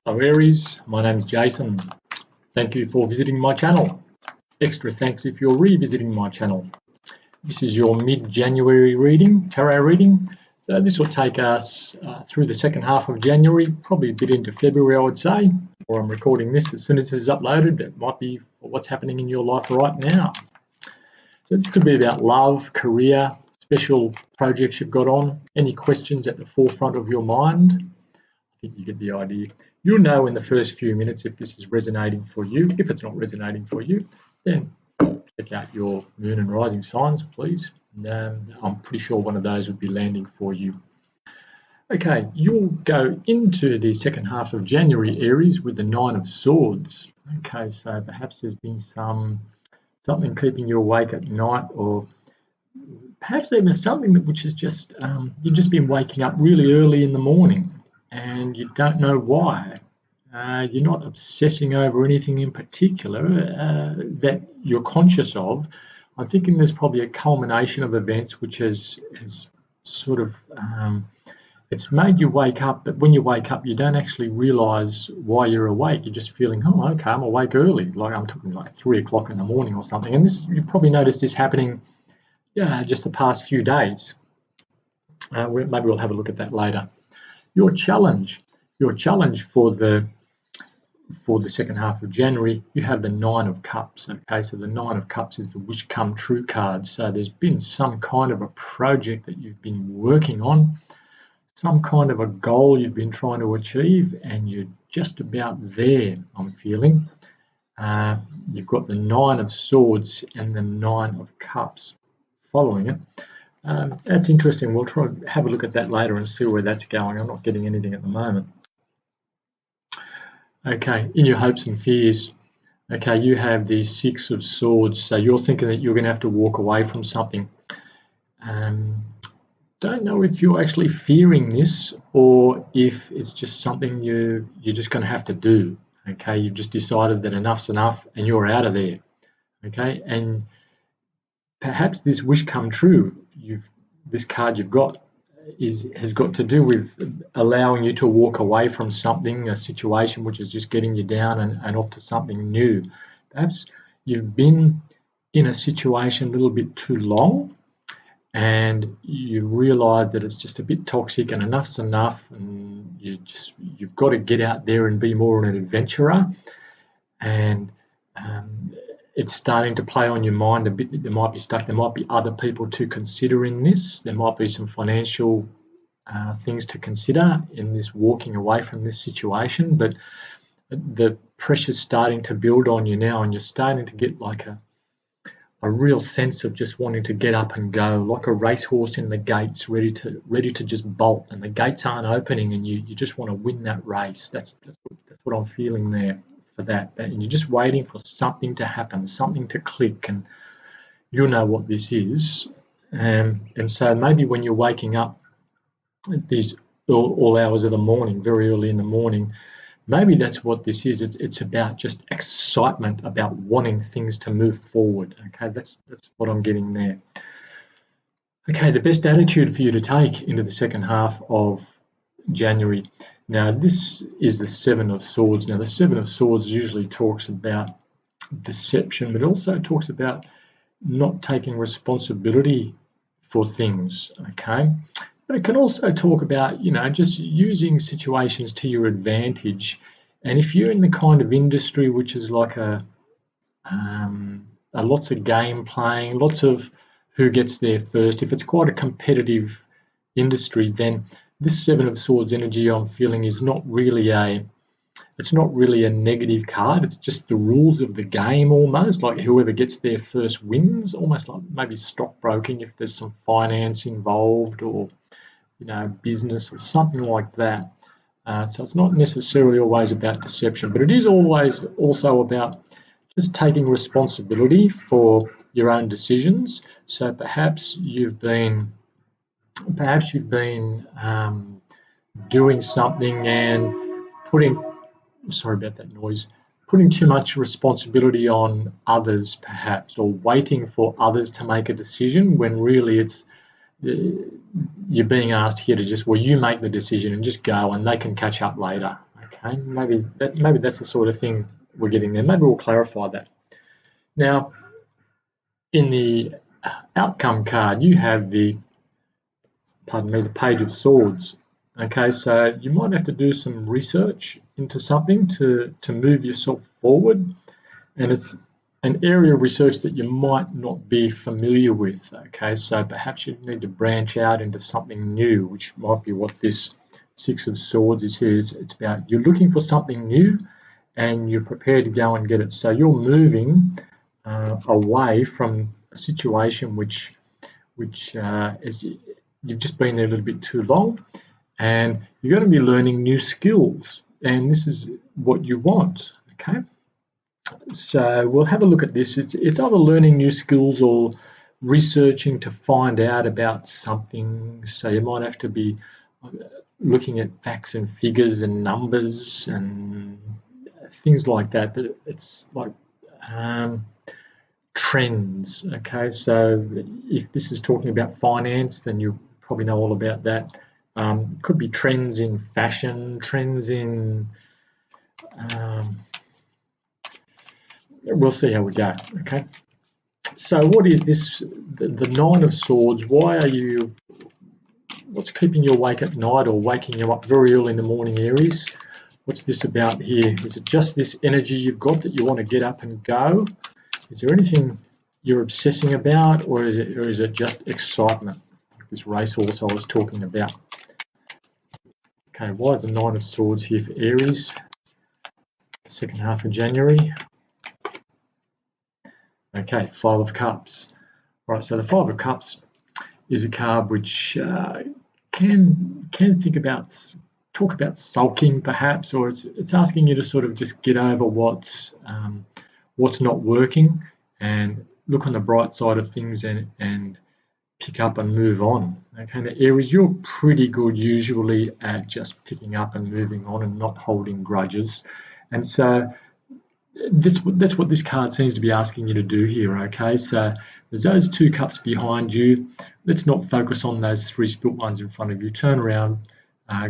Hello Aries, my name is Jason. Thank you for visiting my channel. Extra thanks if you're revisiting my channel. This is your mid-January reading, tarot reading. So this will take us through the second half of January, probably a bit into February I would say, or I'm recording this as soon as this is uploaded. It might be for what's happening in your life right now. So this could be about love, career, special projects you've got on, any questions at the forefront of your mind. I think you get the idea. You'll know in the first few minutes if this is resonating for you. If it's not resonating for you, then check out your moon and rising signs, please. I'm pretty sure one of those would be landing for you. Okay, you'll go into the second half of January, Aries, with the Nine of Swords. Okay, so perhaps there's been something keeping you awake at night, or perhaps even something which is just you've just been waking up really early in the morning and you don't know why. You're not obsessing over anything in particular that you're conscious of. I'm thinking there's probably a culmination of events which has sort of it's made you wake up, but when you wake up you don't actually realise why you're awake. You're just feeling, oh okay, I'm awake early, like I'm talking like 3 o'clock in the morning or something. And this, you've probably noticed this happening just the past few days. Maybe we'll have a look at that later. Your challenge for the second half of January, you have the Nine of Cups. Okay, so the Nine of Cups is the wish come true card. So there's been some kind of a project that you've been working on, some kind of a goal you've been trying to achieve, and you're just about there, I'm feeling. You've got the Nine of Swords and the Nine of Cups following it. That's interesting. We'll try to have a look at that later and see where that's going. I'm not getting anything at the moment. Okay, in your hopes and fears, okay, you have the Six of Swords. So you're thinking that you're going to have to walk away from something. Don't know if you're actually fearing this or if it's just something you're just going to have to do. Okay, you've just decided that enough's enough and you're out of there. Okay, and perhaps this wish come true, this card you've got has got to do with allowing you to walk away from something, a situation which is just getting you down and off to something new. Perhaps you've been in a situation a little bit too long and you've realised that it's just a bit toxic and enough's enough, and you've got to get out there and be more an adventurer. And it's starting to play on your mind a bit. There might be stuff, there might be other people to consider in this. There might be some financial things to consider in this walking away from this situation, but the pressure's starting to build on you now, and you're starting to get like a real sense of just wanting to get up and go, like a racehorse in the gates, ready to just bolt, and the gates aren't opening, and you just want to win that race. That's what I'm feeling there. For that, and you're just waiting for something to happen, something to click, and you'll know what this is. And so maybe when you're waking up at these all hours of the morning, very early in the morning, maybe that's what this is. It's about just excitement, about wanting things to move forward. Okay, that's what I'm getting there. Okay, the best attitude for you to take into the second half of January. Now, this is the Seven of Swords. Now, the Seven of Swords usually talks about deception, but also talks about not taking responsibility for things, okay? But it can also talk about, just using situations to your advantage. And if you're in the kind of industry which is like a lots of game playing, lots of who gets there first, if it's quite a competitive industry, then this Seven of Swords energy I'm feeling is not really a negative card. It's just the rules of the game almost, like whoever gets there first wins, almost like maybe stockbroking if there's some finance involved, or business or something like that. So it's not necessarily always about deception, but it is always also about just taking responsibility for your own decisions. So perhaps you've been doing something and putting too much responsibility on others, perhaps, or waiting for others to make a decision when really you're being asked here to just, you make the decision and just go, and they can catch up later. Okay, maybe that's the sort of thing we're getting there. Maybe we'll clarify that. Now, in the outcome card, you have the Page of Swords. Okay, so you might have to do some research into something to move yourself forward, and it's an area of research that you might not be familiar with. Okay, so perhaps you need to branch out into something new, which might be what this Six of Swords is here. It's about you're looking for something new and you're prepared to go and get it. So you're moving away from a situation which is you've just been there a little bit too long, and you're going to be learning new skills, and this is what you want. Okay, so we'll have a look at this. It's either learning new skills or researching to find out about something. So you might have to be looking at facts and figures and numbers and things like that, but it's like trends. Okay, so if this is talking about finance, then you probably know all about that. Could be trends in fashion, trends in we'll see how we go. Okay, so what is this, the Nine of Swords? What's keeping you awake at night or waking you up very early in the morning, Aries? What's this about here? Is it just this energy you've got that you want to get up and go? Is there anything you're obsessing about, or is it just excitement? This racehorse I was talking about. Okay, why is the Nine of Swords here for Aries? Second half of January. Okay, Five of Cups. Right, so the Five of Cups is a card which can talk about sulking perhaps, or it's asking you to sort of just get over what's not working and look on the bright side of things and pick up and move on. Okay, now Aries, you're pretty good usually at just picking up and moving on and not holding grudges, and so that's what this card seems to be asking you to do here. Okay, so there's those two cups behind you. Let's not focus on those three spilt ones in front of you. Turn around,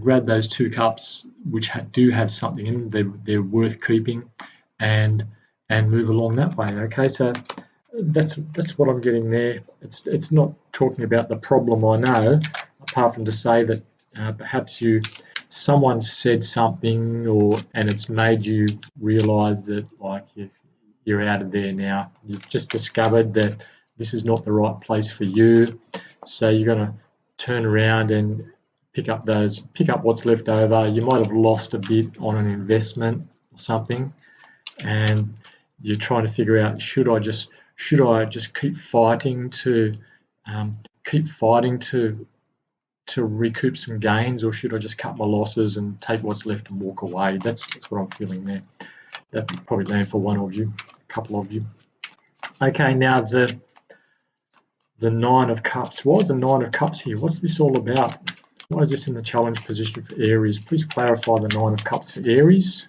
grab those two cups which do have something in them. They're worth keeping, and move along that way. Okay, so that's what I'm getting there. It's not talking about the problem, I know, apart from to say that perhaps someone said something and it's made you realise that like you're out of there now. You've just discovered that this is not the right place for you, so you're going to turn around and pick up what's left over. You might have lost a bit on an investment or something, and you're trying to figure out, should I just keep fighting to recoup some gains, or should I just cut my losses and take what's left and walk away? That's what I'm feeling there. That would probably land for one of you, a couple of you. Okay, now the Nine of Cups. Why is the Nine of Cups here? What's this all about? Why is this in the challenge position for Aries? Please clarify the Nine of Cups for Aries.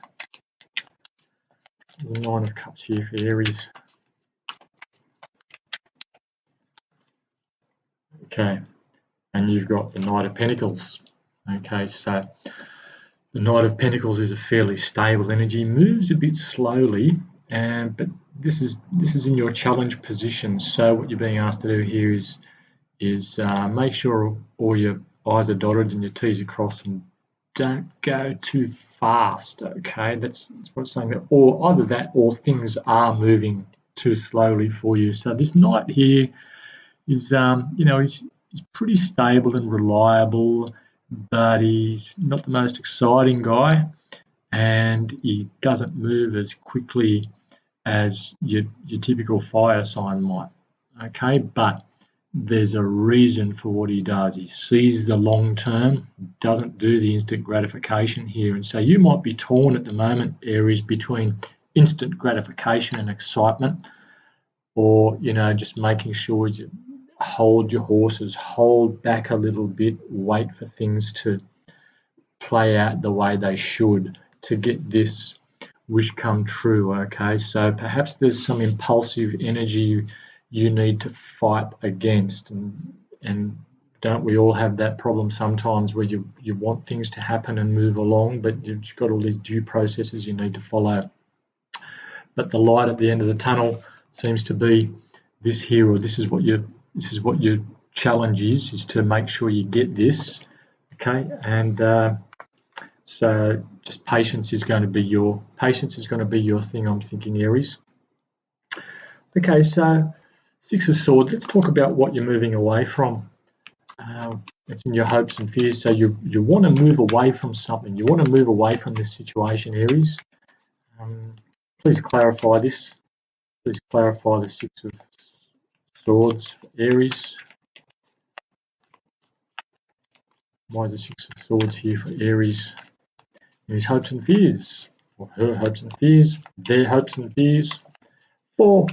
There's a Nine of Cups here for Aries. Okay, and you've got the Knight of Pentacles. Okay, so the Knight of Pentacles is a fairly stable energy, moves a bit slowly, but this is in your challenge position. So what you're being asked to do here is make sure all your I's are dotted and your T's are crossed, and don't go too fast. Okay, that's what I'm saying. That, or either that, or things are moving too slowly for you. So this Knight here is, he's pretty stable and reliable, but he's not the most exciting guy, and he doesn't move as quickly as your typical fire sign might. Okay, but there's a reason for what he does. He sees the long term, doesn't do the instant gratification here, and so you might be torn at the moment, Aries, between instant gratification and excitement, or just making sure you hold your horses, hold back a little bit, wait for things to play out the way they should to get this wish come true. Okay, so perhaps there's some impulsive energy you need to fight against and Don't we all have that problem sometimes where you want things to happen and move along, but you've got all these due processes you need to follow. But the light at the end of the tunnel seems to be this here, or this is what your challenge is to make sure you get this, okay? And so just patience is going to be your thing, I'm thinking, Aries. Okay, so Six of Swords. Let's talk about what you're moving away from. It's in your hopes and fears. So you want to move away from something. You want to move away from this situation, Aries. Please clarify this. Please clarify the Six of Swords for Aries. Why is the Six of Swords here for Aries? His hopes and fears, or her hopes and fears, their hopes and fears for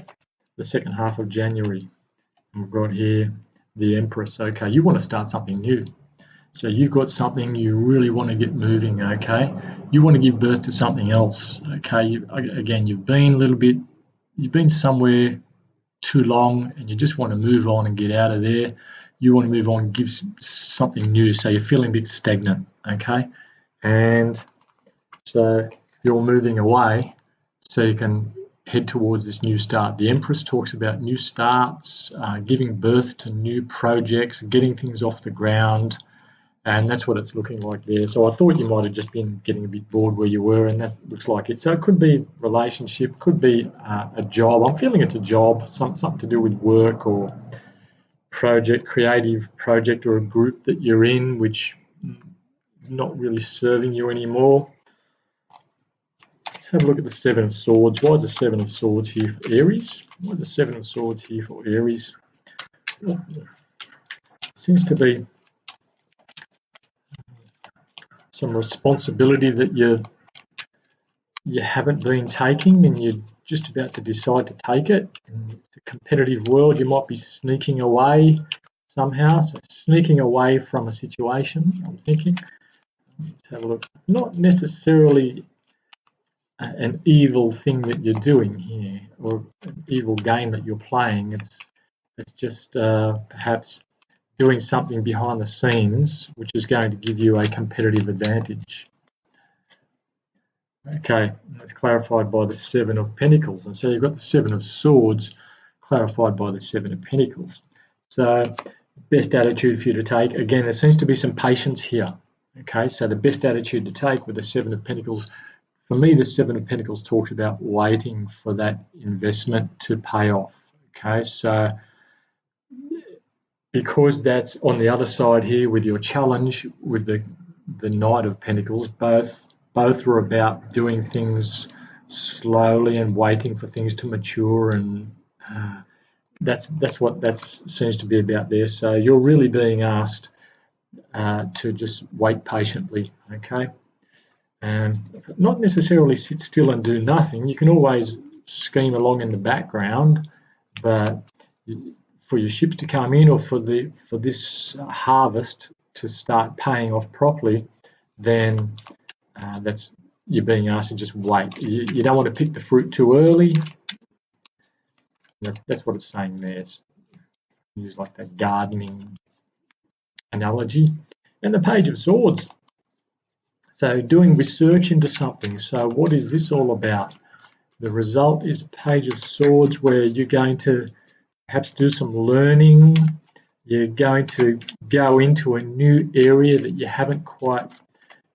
the second half of January. And we've got here the Empress. Okay, you want to start something new. So you've got something you really want to get moving, okay? You want to give birth to something else, okay? Again, you've been somewhere too long and you just want to move on and get out of there. You want to move on and give something new, so you're feeling a bit stagnant, okay? And so you're moving away so you can head towards this new start. The Empress talks about new starts, giving birth to new projects, getting things off the ground, and that's what it's looking like there. So I thought you might have just been getting a bit bored where you were, and that looks like it. So it could be relationship, could be a job. I'm feeling it's a job, something to do with work or project, creative project, or a group that you're in which is not really serving you anymore. Let's have a look at the Seven of Swords. Why is the Seven of Swords here for Aries? Why is the Seven of Swords here for Aries? Seems to be some responsibility that you haven't been taking and you're just about to decide to take it. In it's a competitive world, you might be sneaking away somehow. So sneaking away from a situation, I'm thinking. Let's have a look. Not necessarily an evil thing that you're doing here, or an evil game that you're playing. It's just perhaps doing something behind the scenes which is going to give you a competitive advantage. Okay, that's clarified by the Seven of Pentacles, and so you've got the Seven of Swords clarified by the Seven of Pentacles. So best attitude for you to take, again, there seems to be some patience here. Okay, so the best attitude to take with the Seven of Pentacles, for me, the Seven of Pentacles talks about waiting for that investment to pay off. Okay, so because that's on the other side here with your challenge with the Knight of Pentacles, both are about doing things slowly and waiting for things to mature, and that's what that seems to be about there. So you're really being asked to just wait patiently, okay? And not necessarily sit still and do nothing. You can always scheme along in the background, but for your ships to come in, or for this harvest to start paying off properly, then you're being asked to just wait. You don't want to pick the fruit too early. That's what it's saying there. Use like that gardening analogy. And the Page of Swords. So doing research into something. So what is this all about? The result is Page of Swords, where you're going to perhaps do some learning. You're going to go into a new area that you haven't quite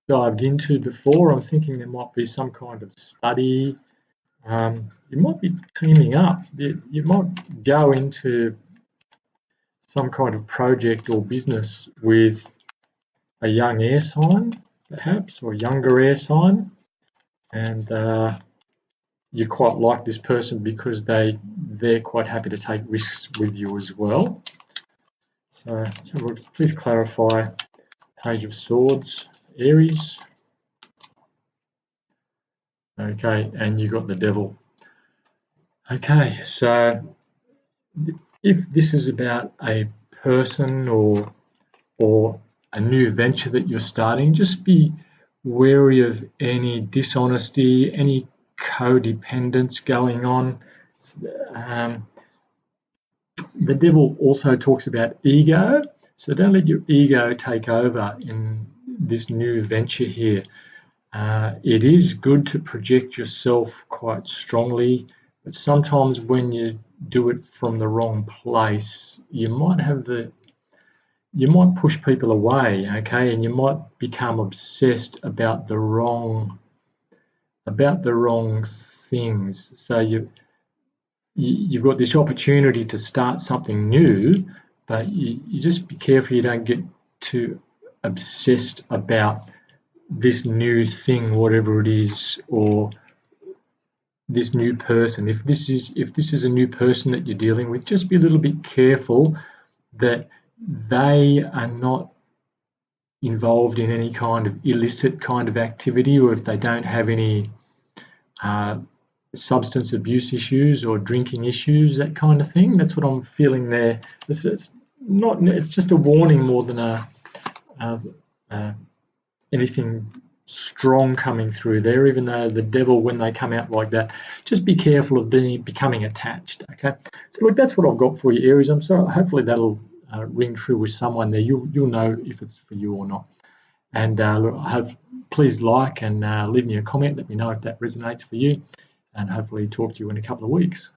dived into before. I'm thinking there might be some kind of study. You might be teaming up. You might go into some kind of project or business with a young air sign, perhaps, or a younger air sign, and you quite like this person because they're quite happy to take risks with you as well. So please clarify Page of Swords, Aries. Okay, and you got the Devil. Okay, so if this is about a person or a new venture that you're starting, just be wary of any dishonesty, any codependence going on. The Devil also talks about ego. So don't let your ego take over in this new venture here. It is good to project yourself quite strongly, but sometimes when you do it from the wrong place, you might push people away, okay, and you might become obsessed about the wrong things. So you've got this opportunity to start something new, but you just be careful you don't get too obsessed about this new thing, whatever it is, or this new person. If this is a new person that you're dealing with, just be a little bit careful that they are not involved in any kind of illicit kind of activity, or if they don't have any substance abuse issues or drinking issues, that kind of thing. That's what I'm feeling there. It's just a warning more than anything strong coming through there, even though the devil, when they come out like that, just be careful of becoming attached. Okay, so look, that's what I've got for you, Aries. I'm sorry, hopefully that'll ring true with someone there. You'll know if it's for you or not. And look, please like and leave me a comment. Let me know if that resonates for you, and hopefully talk to you in a couple of weeks.